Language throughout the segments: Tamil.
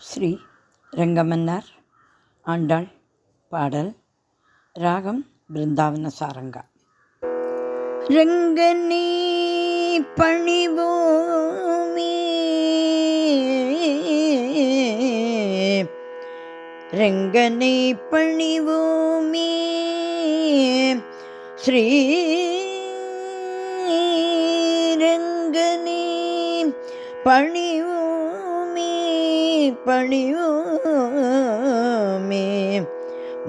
ஸ்ரீ ரங்கமன்னார் ஆண்டாள் பாடல். ராகம் பிருந்தாவன சாரங்கா. ரங்கனே பணிவோமே, ரங்கனை பணிவோமே, ஸ்ரீ ரங்கனே பணிவோமே, பணிவோமே,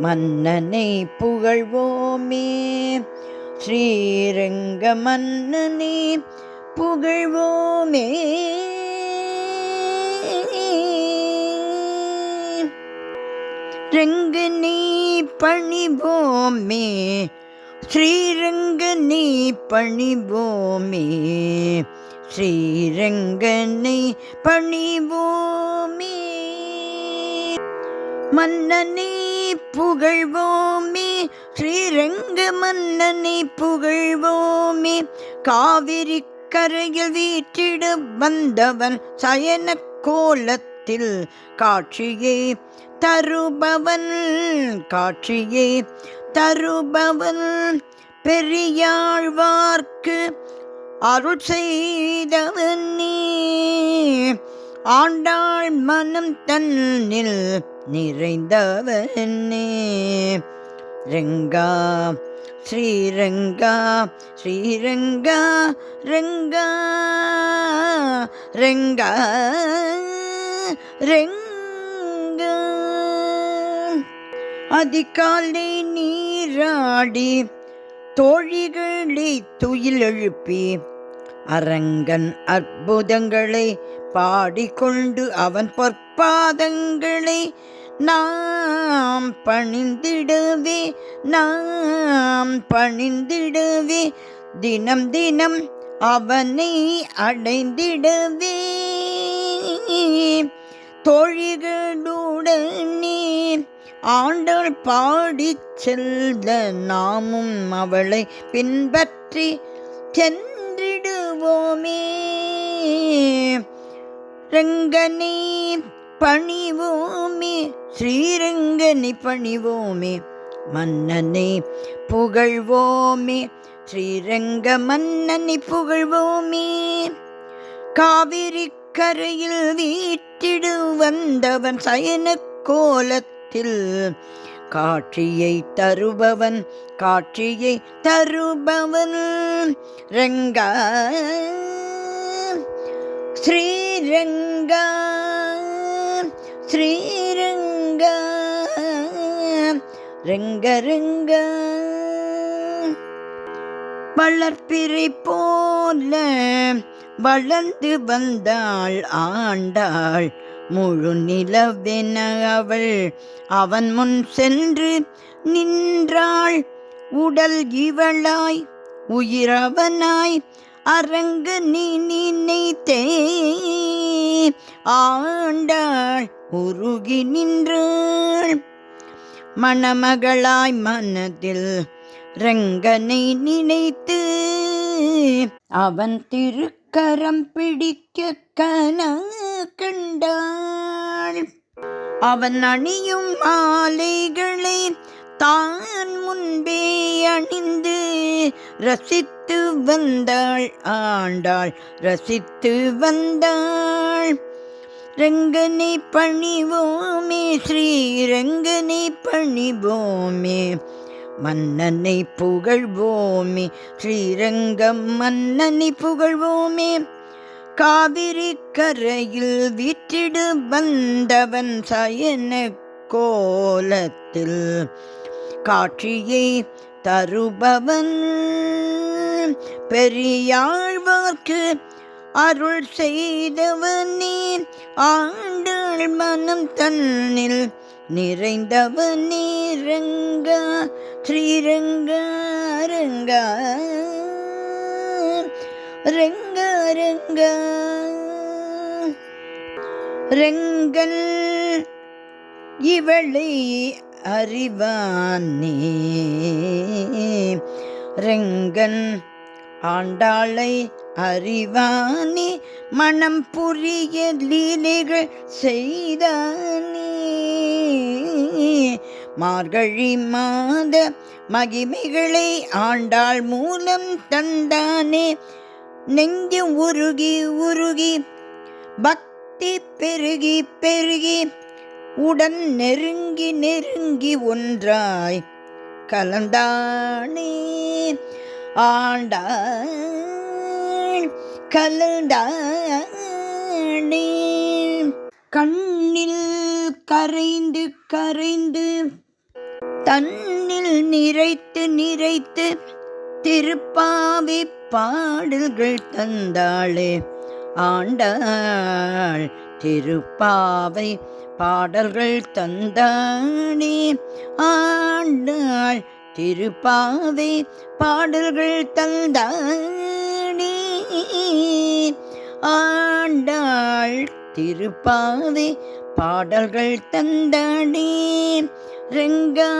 மன்னனை புகழ்வோமே, ஸ்ரீரங்க மன்னனை புகழ்வோமே, ரங்கனை பணிவோமே, ஸ்ரீரங்கனை பணிவோமே, ஸ்ரீரங்கனை பணிவோமே, மன்னனை புகழ்வோமே, ஸ்ரீரங்க மன்னனை புகழ்வோமே, காவிரி கரையில் வீற்றிட வந்தவன் சயன கோலத்தில் காட்சியை தருபவன், காட்சியை தருபவன், பெரியாழ்வார்க்கு அருள் செய்தவனே, ஆண்டாள் மனம் தன்னில் நிறைந்தவனே, ரங்கா ஸ்ரீரங்கா ஸ்ரீரங்கா ரங்கா ரங்கா ரங்கா. அதிகாலை நீராடி தோழிகளை துயில் எழுப்பி அரங்கன் அற்புதங்களை பாடிக்கொண்டு அவன் பொற்பாதங்களை நாம் பணிந்திடவே, நாம் பணிந்திடவே, தினம் தினம் அவனை அடைந்திடவே, தோழிகளுடனே ஆண்டாள் பாடிச் செல்ல நாமும் அவளை பின்பற்றி சென்றிடுவோமே, ரங்கனை பணிவோமே, ஸ்ரீரங்கனை பணிவோமே, மன்னனை புகழ்வோமே, ஸ்ரீரங்க மன்னனை புகழ்வோமே, காவிரி கரையில் வீற்றிடு வந்தவன் சயன கோலத்தில் காட்சியை தருபவன், காட்சியை தருபவன், ரங்கா ஸ்ரீரங்கா ஸ்ரீரங்கா ரங்க ரங்கா. வளர்ப்பிறை போல வளர்ந்து வந்தாள் ஆண்டாள், முழு நிலவென அவள் அவன் முன் சென்று நின்றாள், உடல் இவளாய் உயிரவனாய் அரங்கு நீ நினைத்தே ஆண்டாள் உருகி நின்றாள், மணமகளாய் மனதில் ரங்கனை நினைத்து அவன் திருக்கரம் பிடிக்க கண்டாள், அவன் அணியும் மாலைகளை தான் முன்பே அணிந்து ரசித்து வந்தாள் ஆண்டாள், ரசித்து வந்தாள், ரங்கனை பணிவோமே, ஸ்ரீரங்கனை பணிவோமே, மன்னனை புகழ்வோமே, ஸ்ரீரங்கம் மன்னனை புகழ்வோமே, காவிரி கரையில் வீற்றிடு வந்தவன் சயன கோலத்தில் காட்சியை தருபவன், பெரியாழ்வார்க்கு அருள் செய்தவனே, ஆண்டாள் மனம் தன்னில் நிறைந்தவனே, ரங்கா ஸ்ரீரங்கா ரங்கா ரங்கா ரங்கா. ரங்கன் இவளை அறிவானே, ரங்கன் ஆண்டாளை அறிவானே மனம் புரிய லீலைகள் செய்தானே. மார்கழி மாத மகிமைகளை ஆண்டாள் மூலம் தந்தானே. நெஞ்சு உருகி உருகி பக்தி பெருகி பெருகி உடன் நெருங்கி நெருங்கி ஒன்றாய் கலந்தானே. ஆண்டாள் கலந்தானே. கண்ணில் கரைந்து கரைந்து தன்னில் நிறைத்து நிறைத்து திருப்பாவை பாடல்கள் தந்தாளே. ஆண்டாள் திருப்பாவை பாடல்கள் தந்தாளே. ஆண்டாள் திருப்பாவை பாடல்கள் தந்தாளே. ஆண்டாள் திருப்பாவை பாடல்கள் தந்தாளே. ரங்கா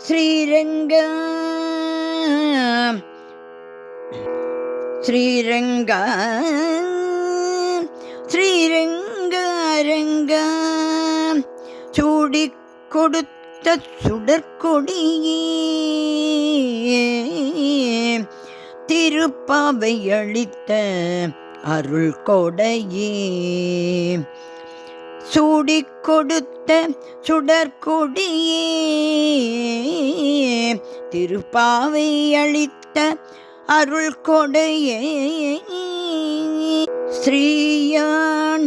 ஸ்ரீரங்கா ஸ்ரீரங்கா ஸ்ரீரங்கா ரங்கா சூடிக் கொடுத்த சுடற்கொடியே திருப்பாவை அளித்த அருள் கொடையே. சூடிக் கொடுத்த சுடற்கொடியே திருப்பாவை அளித்த அருள் கொடையே. ஸ்ரீயாண்டாள்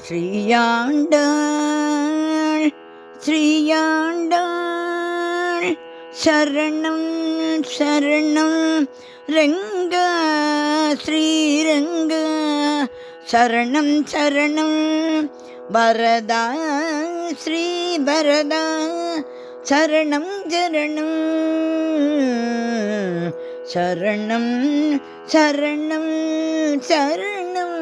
ஸ்ரீயாண்டாள் ஸ்ரீயாண்டாள் சரணம் சரணம் ரங்கா ஸ்ரீரங்கா சரணம் சரணம் வரதா ஸ்ரீ வரதா சரணம் சரணம் சரணம் சரணம் சரணம்.